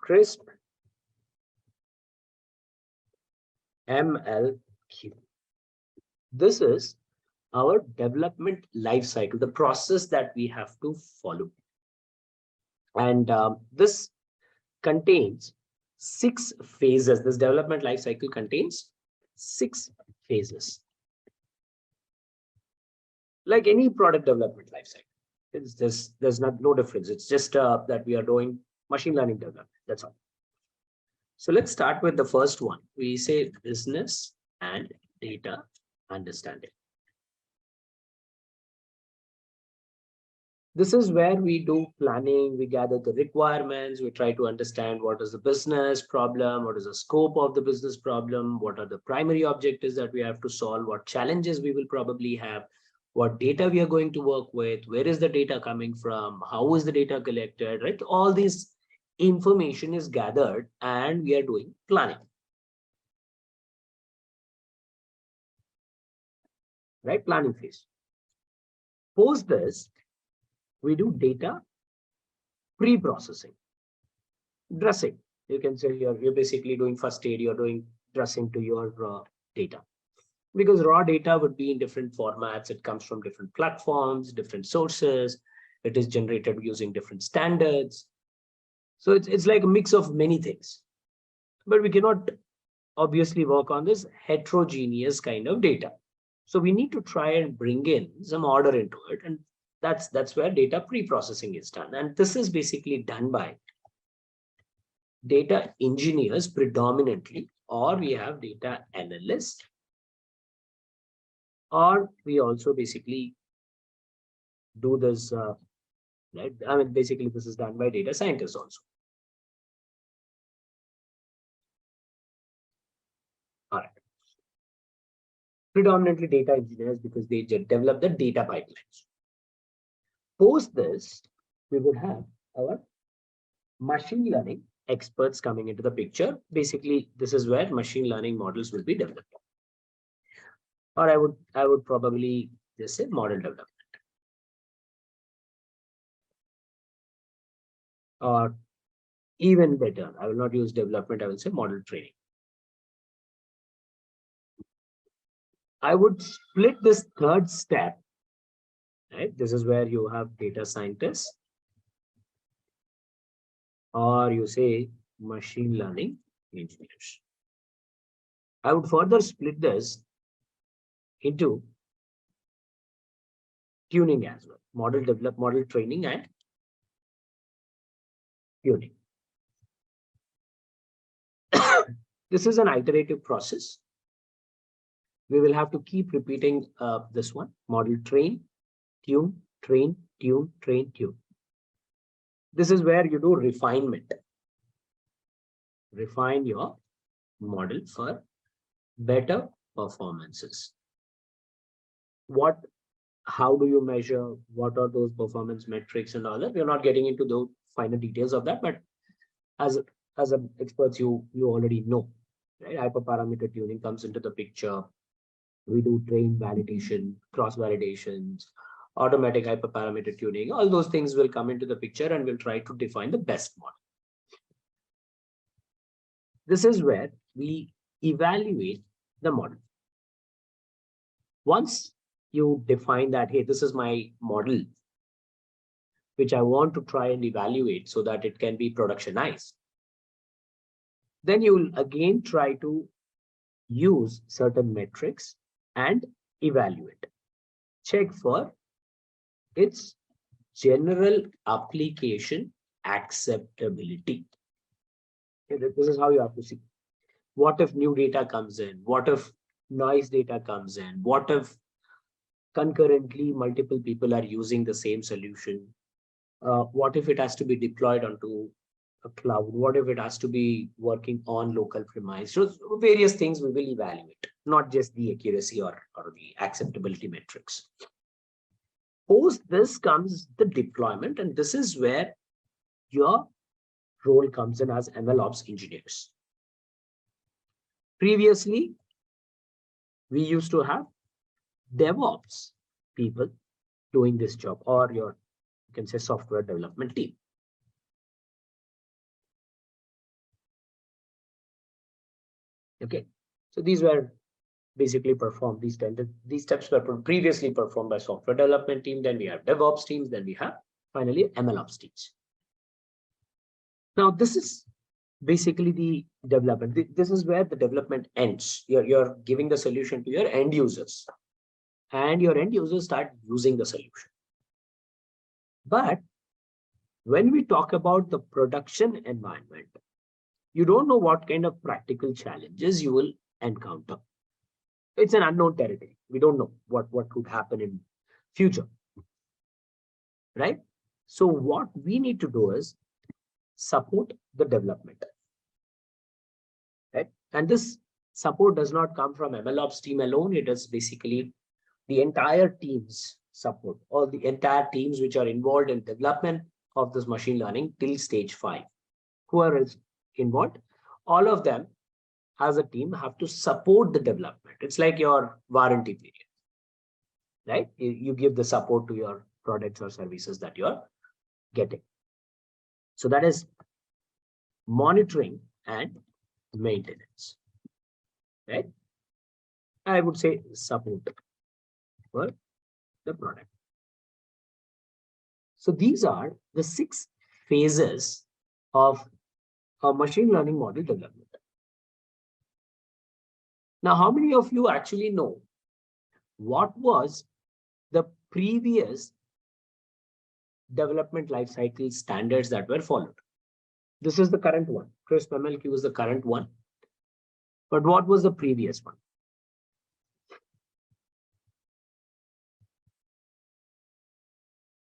crisp MLQ. This is our development life cycle, the process that we have to follow. And this contains 6 phases. This development life cycle contains 6 phases. Like any product development life cycle, it's just, there's no difference. It's just that we are doing machine learning development. That's all. So let's start with the first one. We say business and data understanding. This is where we do planning, we gather the requirements, we try to understand what is the business problem, what is the scope of the business problem, what are the primary objectives that we have to solve, what challenges we will probably have, what data we are going to work with, where is the data coming from, how is the data collected, right? All this information is gathered and we are doing planning. Right, planning phase. Post this, we do data pre-processing, dressing. You can say you're basically doing first aid, you're doing dressing to your data. Because raw data would be in different formats. It comes from different platforms, different sources. It is generated using different standards. So it's like a mix of many things. But we cannot obviously work on this heterogeneous kind of data. So we need to try and bring in some order into it. And that's where data pre-processing is done. And this is basically done by data engineers predominantly, or we have data analysts, or we also basically do this, right? I mean, basically this is done by data scientists also. All right. Predominantly data engineers because they develop the data pipelines. Post this, we would have our machine learning experts coming into the picture. Basically, this is where machine learning models will be developed. Or I would probably just say model development. Or even better, I will not use development, I will say model training. I would split this third step. Right? This is where you have data scientists, or you say machine learning engineers. I would further split this into tuning as well, model training and tuning. This is an iterative process. We will have to keep repeating this one, model train, tune, train, tune, train, tune. This is where you do refinement. Refine your model for better performances. How do you measure? What are those performance metrics and all that? We're not getting into the finer details of that, but as experts, you already know, right? Hyperparameter tuning comes into the picture. We do train validation, cross validations, automatic hyperparameter tuning. All those things will come into the picture and we'll try to define the best model. This is where we evaluate the model. Once you define that, hey, this is my model, which I want to try and evaluate so that it can be productionized, then you will again try to use certain metrics and evaluate. Check for its general application acceptability. Okay, this is how you have to see. What if new data comes in? What if noise data comes in? What if concurrently multiple people are using the same solution? What if it has to be deployed onto a cloud? What if it has to be working on local premise? So various things we will evaluate, not just the accuracy or the acceptability metrics. Post this comes the deployment, and this is where your role comes in as MLOps engineers. Previously, we used to have DevOps people doing this job, or you can say software development team. Okay, so these were basically performed. These steps were previously performed by software development team. Then we have DevOps teams. Then we have finally MLOps teams. Now this is basically the development. This is where the development ends. You're giving the solution to your end users, and your end users start using the solution. But when we talk about the production environment, you don't know what kind of practical challenges you will encounter. It's an unknown territory. We don't know what could happen in future, right? So what we need to do is support the development, right? And this support does not come from MLOps team alone. It is basically the entire team's support, or the entire teams which are involved in development of this machine learning till stage 5. Whoever is involved, all of them as a team have to support the development. It's like your warranty period, right? You give the support to your products or services that you're getting. So that is monitoring and maintenance, right? I would say support for the product. So these are the 6 phases of a machine learning model development. Now, how many of you actually know what was the previous development lifecycle standards that were followed? This is the current one. CRISP MLQ is the current one. But what was the previous one?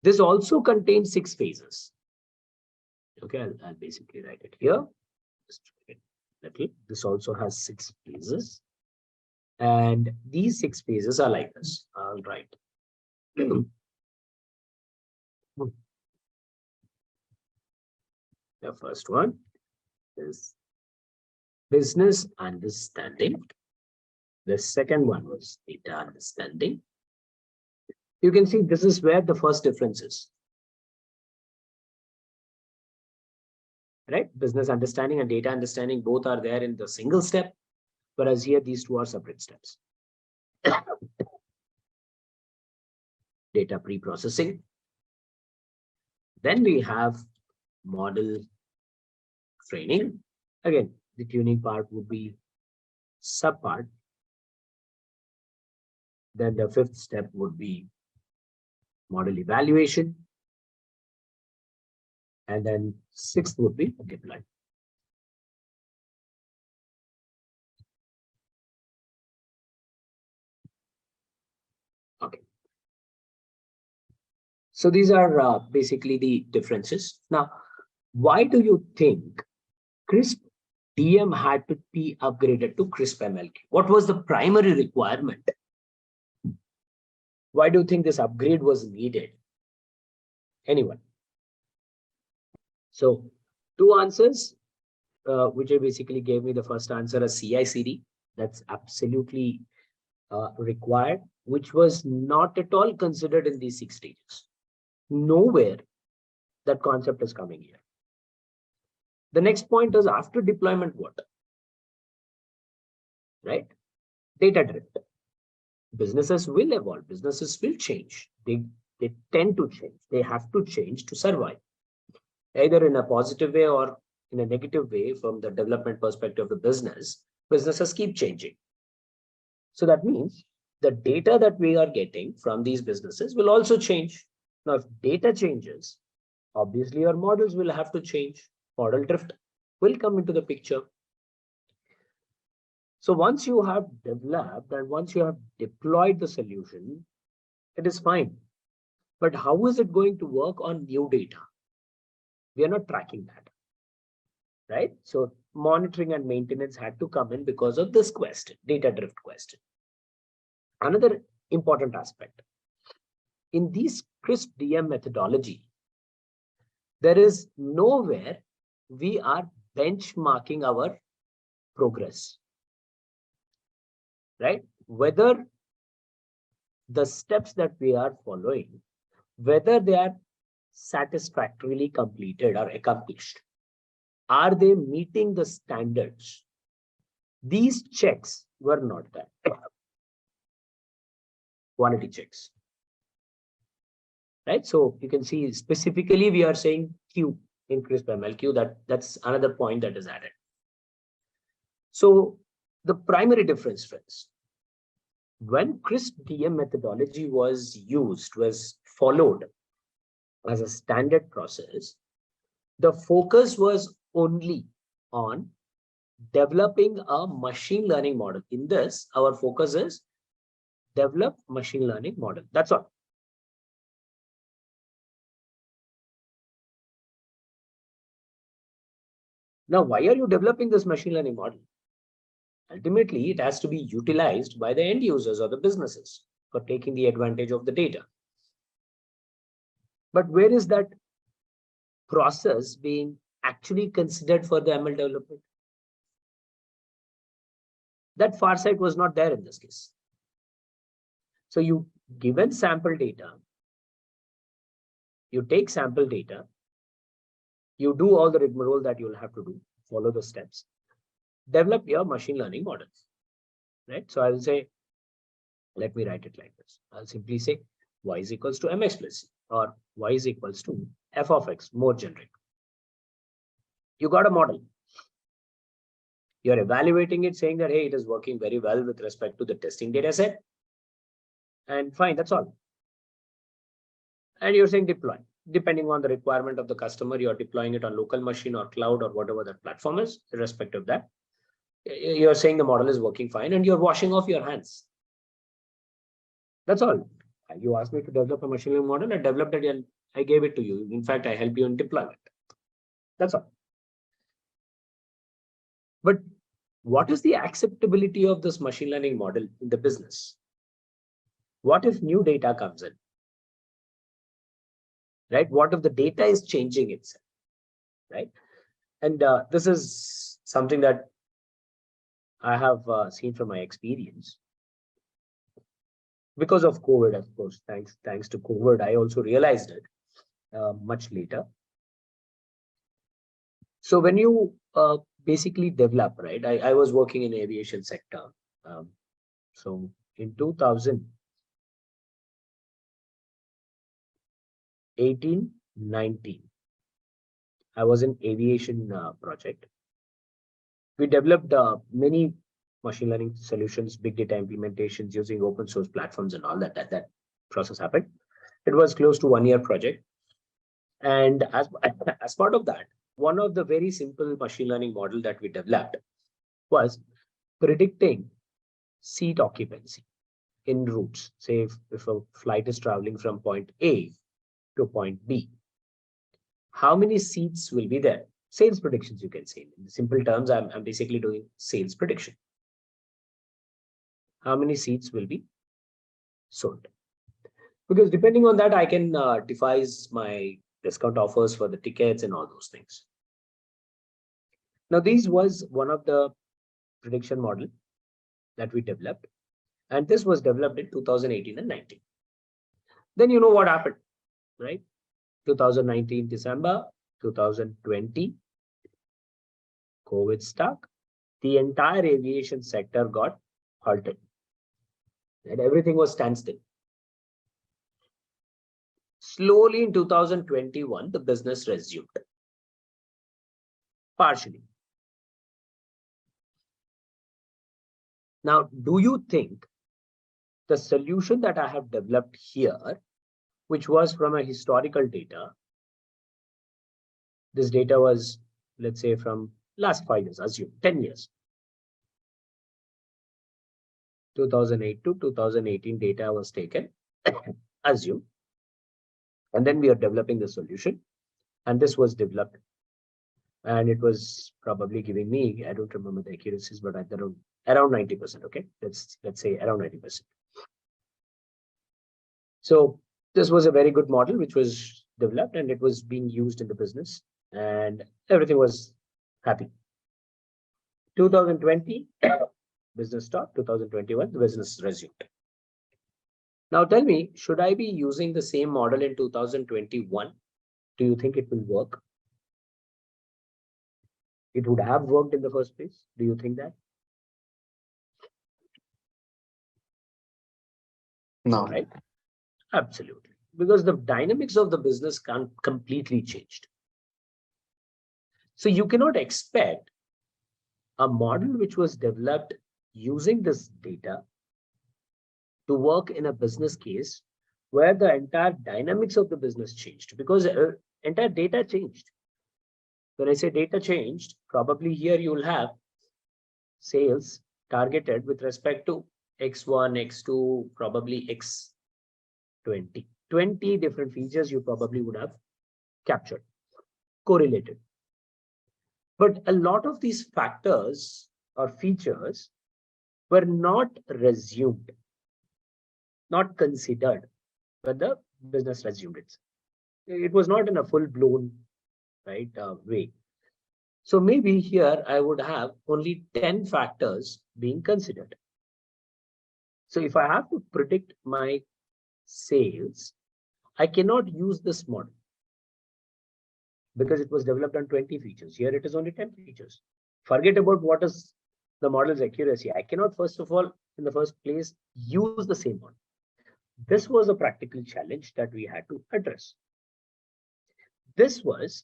This also contains 6 phases. Okay, I'll basically write it here. Okay, this also has 6 phases. And these 6 phases are like this. I'll write. The first one is business understanding. The second one was data understanding. You can see this is where the first difference is. Right? Business understanding and data understanding both are there in the single step, whereas here these 2 are separate steps. Data pre-processing. Then we have model training. Again, the tuning part would be sub part. Then the 5th step would be model evaluation. And then 6th would be deploy. Okay. So these are basically the differences. Now, why do you think CRISP DM had to be upgraded to CRISP MLQ? What was the primary requirement? Why do you think this upgrade was needed? Anyone? So 2 answers, which I basically gave me the first answer as CI/CD. That's absolutely required, which was not at all considered in these 6 stages. Nowhere that concept is coming here. The next point is after deployment, what? Right? Data drift. Businesses will evolve. Businesses will change. They tend to change. They have to change to survive, either in a positive way or in a negative way. From the development perspective of the business, businesses keep changing. So that means the data that we are getting from these businesses will also change. Now, if data changes, obviously our models will have to change. Model drift will come into the picture. So once you have developed and once you have deployed the solution, it is fine. But how is it going to work on new data? We are not tracking that, right? So monitoring and maintenance had to come in because of this question, data drift question. Another important aspect. In this CRISP DM methodology, there is nowhere we are benchmarking our progress, right? Whether the steps that we are following, whether they are satisfactorily completed or accomplished. Are they meeting the standards These checks were not there. Quality checks. Right? So you can see specifically we are saying Q in CRISP MLQ, that's another point that is added. So the primary difference, friends, when CRISP DM methodology was followed as a standard process, the focus was only on developing a machine learning model. In this, our focus is develop machine learning model. That's all. Now, why are you developing this machine learning model? Ultimately, it has to be utilized by the end users or the businesses for taking the advantage of the data. But where is that process being actually considered for the ML development? That farsight was not there in this case. So you given sample data, you take sample data, you do all the rigmarole that you'll have to do, follow the steps, develop your machine learning models, right? So I will say, let me write it like this. I'll simply say y is equals to mx plus c, or y is equals to f of x, more generic. You got a model. You're evaluating it, saying that, hey, it is working very well with respect to the testing data set. And fine, that's all. And you're saying deploy. Depending on the requirement of the customer, you're deploying it on local machine or cloud or whatever that platform is, irrespective of that. You're saying the model is working fine and you're washing off your hands. That's all. You asked me to develop a machine learning model, I developed it and I gave it to you. In fact, I helped you in deployment. That's all. But what is the acceptability of this machine learning model in the business? What if new data comes in? Right? What if the data is changing itself? Right? And this is something that I have seen from my experience. Because of COVID, of course, thanks to COVID, I also realized it much later. So when you basically develop, right? I was working in aviation sector. So in 2018-19, I was in aviation project. We developed many machine learning solutions, big data implementations using open source platforms and all that process happened. It was close to 1 year project. And as part of that, one of the very simple machine learning model that we developed was predicting seat occupancy in routes. Say if a flight is traveling from point A to point B, how many seats will be there? Sales predictions, you can say. In simple terms, I'm basically doing sales prediction. How many seats will be sold? Because depending on that, I can devise my discount offers for the tickets and all those things. Now, this was one of the prediction model that we developed. And this was developed in 2018 and 19. Then you know what happened, right? 2019 December, 2020, COVID stuck. The entire aviation sector got halted. And everything was standstill. Slowly in 2021, the business resumed. Partially. Now, do you think the solution that I have developed here, which was from a historical data, this data was, let's say, from last 5 years, assume 10 years. 2008 to 2018 data was taken, assume. And then we are developing the solution. And this was developed. And it was probably giving me, I don't remember the accuracies, but around 90%. Okay, let's say around 90%. So this was a very good model which was developed and it was being used in the business and everything was happy. 2020, business stopped. 2021, the business resumed. Now tell me, should I be using the same model in 2021? Do you think it will work? It would have worked in the first place. Do you think that? No. Right? Absolutely. Because the dynamics of the business can completely changed. So you cannot expect a model which was developed using this data to work in a business case where the entire dynamics of the business changed, because entire data changed. When I say data changed, probably here you will have sales targeted with respect to X1, X2, probably X20. 20 different features you probably would have captured, correlated. But a lot of these factors or features were not resumed, not considered when the business resumed it. It was not in a full-blown way. So maybe here I would have only 10 factors being considered. So if I have to predict my sales, I cannot use this model because it was developed on 20 features. Here it is only 10 features. Forget about what is the model's accuracy. I cannot, first of all, in the first place, use the same model. This was a practical challenge that we had to address. This was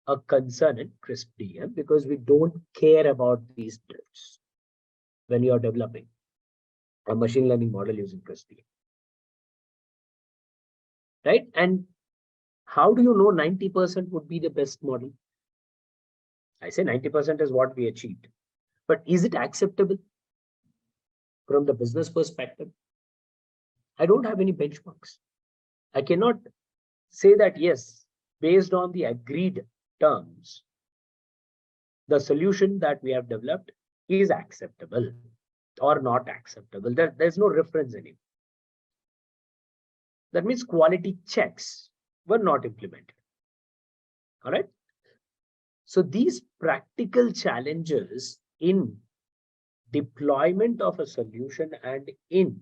a concern in CRISP-DM because we don't care about these drifts when you are developing a machine learning model using CRISP-DM. Right? And how do you know 90% would be the best model? I say 90% is what we achieved. But is it acceptable from the business perspective? I don't have any benchmarks. I cannot say that, yes, based on the agreed terms, the solution that we have developed is acceptable or not acceptable. There's no reference anymore. That means quality checks were not implemented. All right. So these practical challenges in deployment of a solution and in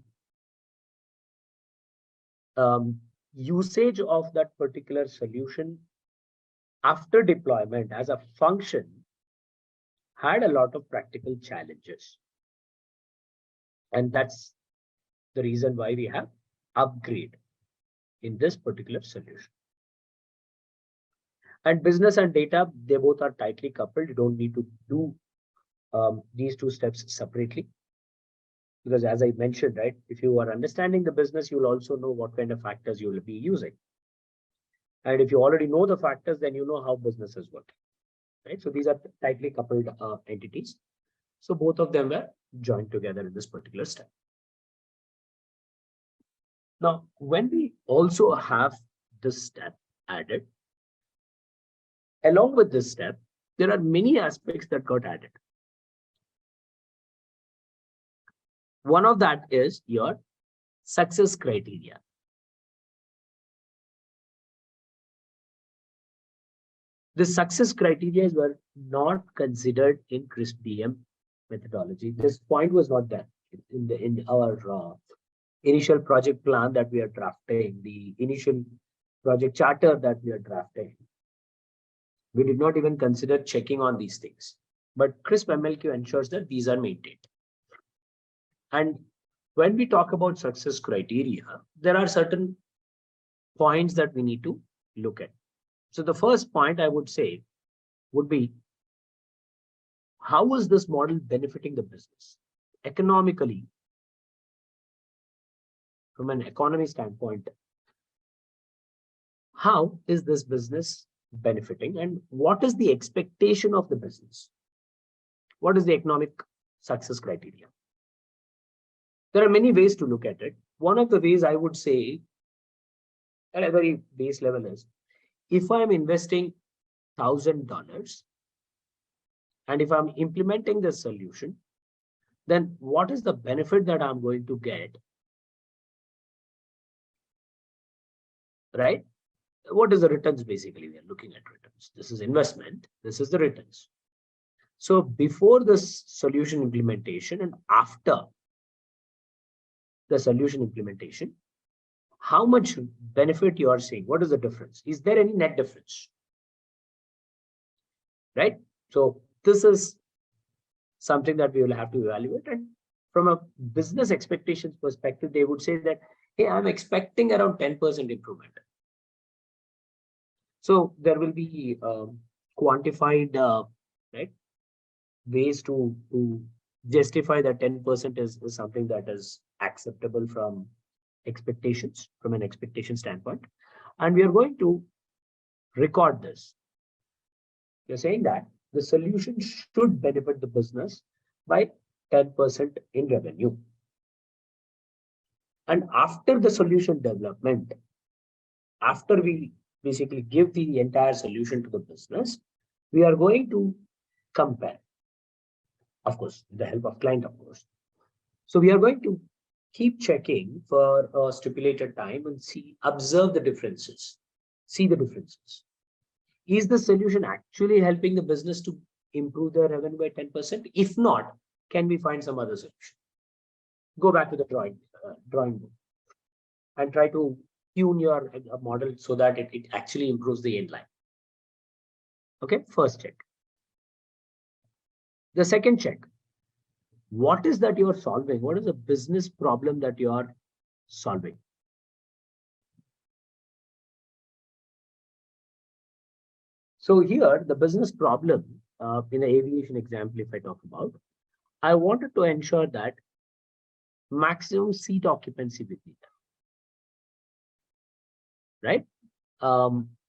usage of that particular solution after deployment as a function had a lot of practical challenges. And that's the reason why we have upgrade in this particular solution. And business and data, they both are tightly coupled. You don't need to do these two steps separately. Because as I mentioned, right, if you are understanding the business, you'll also know what kind of factors you will be using. And if you already know the factors, then you know how businesses work. Right? So these are tightly coupled entities. So both of them were joined together in this particular step. Now, when we also have this step added, along with this step, there are many aspects that got added. One of that is your success criteria. The success criteria were not considered in CRISP-DM methodology. This point was not there in our initial project plan that we are drafting, the initial project charter that we are drafting. We did not even consider checking on these things, but CRISP MLQ ensures that these are maintained. And when we talk about success criteria, there are certain points that we need to look at. So the first point I would say would be, how is this model benefiting the business economically? From an economy standpoint, how is this business benefiting and what is the expectation of the business? What is the economic success criteria? There are many ways to look at it. One of the ways I would say at a very base level is, if I'm investing $1,000 and if I'm implementing this solution, then what is the benefit that I'm going to get? Right? What is the returns? Basically, we are looking at returns. This is investment. This is the returns. So before this solution implementation and after the solution implementation, how much benefit you are seeing? What is the difference? Is there any net difference? Right? So this is something that we will have to evaluate. And from a business expectations perspective, they would say that hey, I'm expecting around 10% improvement. So there will be quantified right ways to justify that 10% is something that is acceptable from expectations, from an expectation standpoint. And we are going to record this. You're saying that the solution should benefit the business by 10% in revenue. And after the solution development, after we basically give the entire solution to the business, we are going to compare, of course, with the help of client, of course. So we are going to keep checking for a stipulated time and observe the differences, see the differences. Is the solution actually helping the business to improve their revenue by 10%? If not, can we find some other solution? Go back to the drawing book and try to tune your model so that it actually improves the end line. Okay, first check. The second check, what is that you are solving? What is the business problem that you are solving? So here, the business problem in the aviation example, if I talk about, I wanted to ensure that maximum seat occupancy with data, right?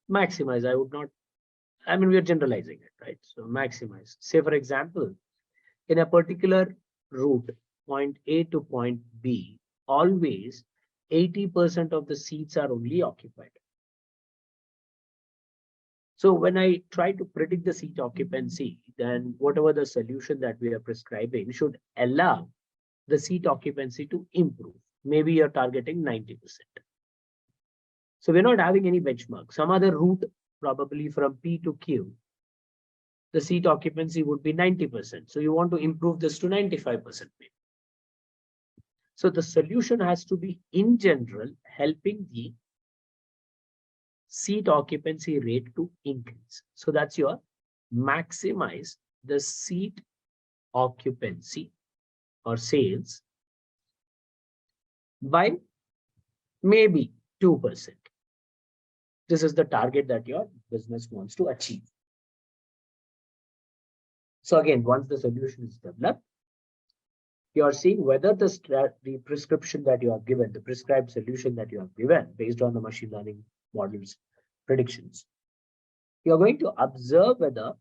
Maximize, I would not, I mean, we are generalizing it, right? So maximize. Say, for example, in a particular route, point A to point B, always 80% of the seats are only occupied. So when I try to predict the seat occupancy, then whatever the solution that we are prescribing should allow the seat occupancy to improve. Maybe you're targeting 90%. So we're not having any benchmark. Some other route, probably from P to Q, the seat occupancy would be 90%. So you want to improve this to 95%. Maybe. So the solution has to be, in general, helping the seat occupancy rate to increase. So that's your maximize the seat occupancy or sales by maybe 2%. This is the target that your business wants to achieve. So again, once the solution is developed, you are seeing whether the prescription that you have given, the prescribed solution that you have given based on the machine learning models predictions, you're going to observe whether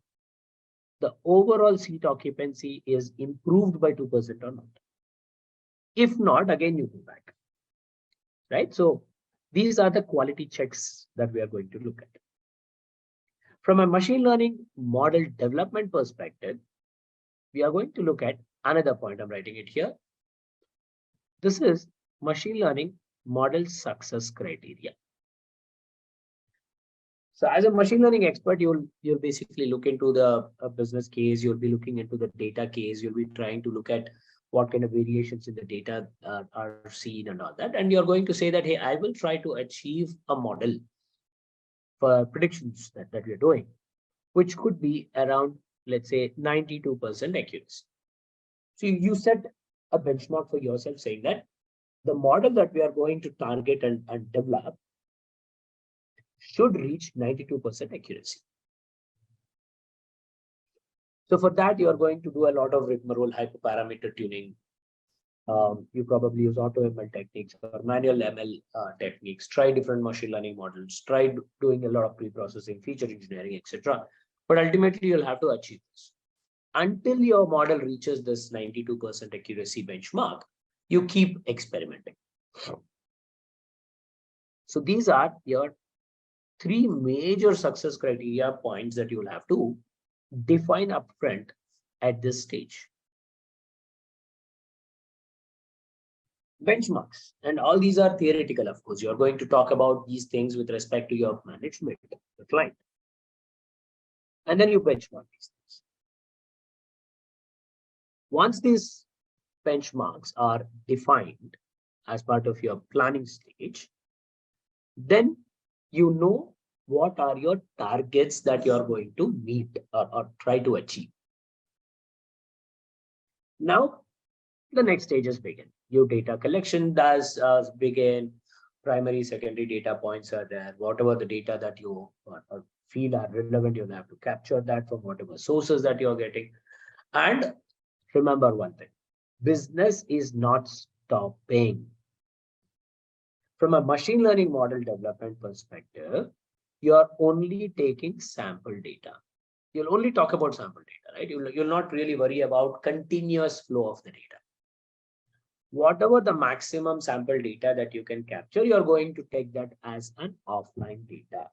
the overall seat occupancy is improved by 2% or not. If not, again, you go back, right? So these are the quality checks that we are going to look at. From a machine learning model development perspective, we are going to look at another point. I'm writing it here. This is machine learning model success criteria. So as a machine learning expert, you'll basically look into the business case, you'll be looking into the data case, you'll be trying to look at what kind of variations in the data are seen and all that. And you're going to say that, hey, I will try to achieve a model for predictions that we're doing, which could be around, let's say, 92% accuracy. So you set a benchmark for yourself saying that the model that we are going to target and develop should reach 92% accuracy. So for that, you are going to do a lot of rigmarole hyperparameter tuning. You probably use auto ML techniques or manual ML techniques, try different machine learning models, try doing a lot of pre-processing, feature engineering, etc. But ultimately, you'll have to achieve this. Until your model reaches this 92% accuracy benchmark, you keep experimenting. So these are your 3 major success criteria points that you will have to define upfront at this stage. Benchmarks, and all these are theoretical, of course. You're going to talk about these things with respect to your management, the client. And then you benchmark these things. Once these benchmarks are defined as part of your planning stage, then you know what are your targets that you are going to meet or try to achieve. Now, the next stages begin. Your data collection does begin. Primary, secondary data points are there. Whatever the data that you feel are relevant, you'll have to capture that from whatever sources that you're getting. And remember one thing, business is not stopping. From a machine learning model development perspective, you're only taking sample data. You'll only talk about sample data, right? You'll not really worry about continuous flow of the data. Whatever the maximum sample data that you can capture, you're going to take that as an offline data.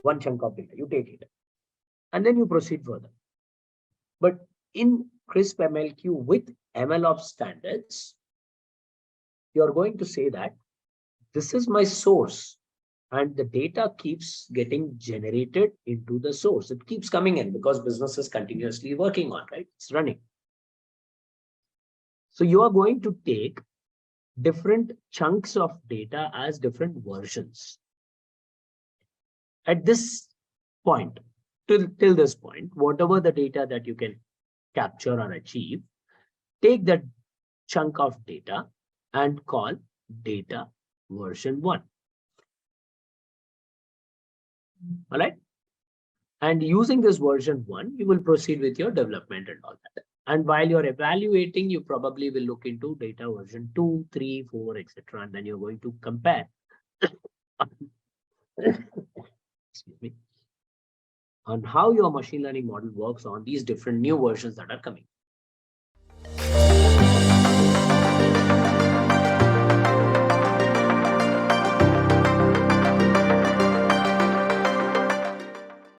One chunk of data, you take it. And then you proceed further. But in CRISP MLQ with MLOps standards, you're going to say that this is my source. And the data keeps getting generated into the source. It keeps coming in because business is continuously working on, right? It's running. So you are going to take different chunks of data as different versions. At this point, till this point, whatever the data that you can capture or achieve, take that chunk of data and call data version 1. All right. And using this version 1, you will proceed with your development and all that. And while you're evaluating, you probably will look into data version 2, 3, 4, etc. And then you're going to compare excuse me, on how your machine learning model works on these different new versions that are coming.